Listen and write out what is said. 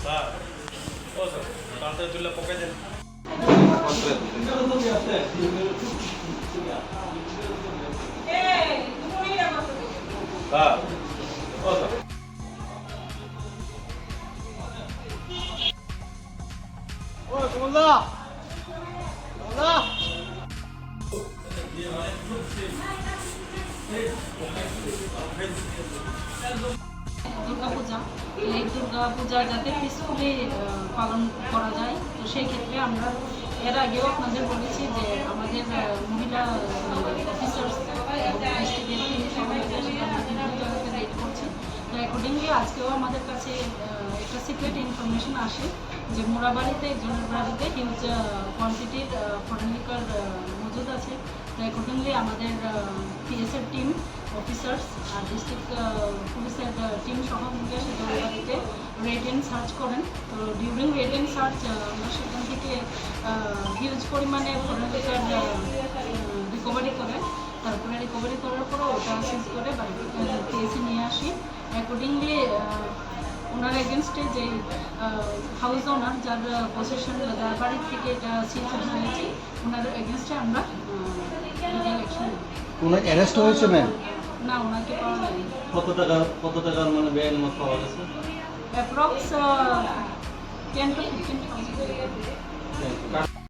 Sir ও sir তাড়াতাড়ি তুলে পকাই দেন। স্যার ও স্যার ও কমলদা কমলদা দুর্গাপূজা, এই দুর্গাপূজা যাতে পিসফুলি পালন করা যায়, তো সেই ক্ষেত্রে আমরা এর আগেও আপনাদের বলেছি যে আমাদের মহিলা অফিসার্স জায়গাতে রেড করছি। তো অ্যাকর্ডিংলি আজকেও আমাদের কাছে একটা সিক্রেট ইনফরমেশন আসে যে মোরাবাড়িতে একজনের বাড়িতে হিউজ কোয়ান্টিটির ফরেন লিকার মজুদ আছে। তো অ্যাকর্ডিংলি আমাদের পিএসের টিম অফিসার্স আর ডিস্ট্রিক্ট পুলিশের টিম সহ মিলে সেটা বাড়িতে রেড অ্যান্ড সার্চ করেন। তো ডিউরিং রেড অ্যান্ড সার্চ আমরা সেখান থেকে হিউজ পরিমাণে ফরেন লিকার রিকভারি করে, তারপরে রিকভারি করার পরে ওটা সিজ করে পিএসে নিয়ে আসি। অ্যাকর্ডিংলি ওনার এগেনস্টে যে হাউস ওনার যার পজিশন যার বাড়ির থেকে এটা সিজ হয়েছে ওনার এগেনস্টে আমরা লিগ্যাল অ্যাকশন। কোনো অ্যারেস্ট হয়েছে ম্যাম? না, ওনাকে পাওয়া যায়নি। কত টাকার মানে বেআইনি পাওয়া গেছে? Approx 10 to 15,000।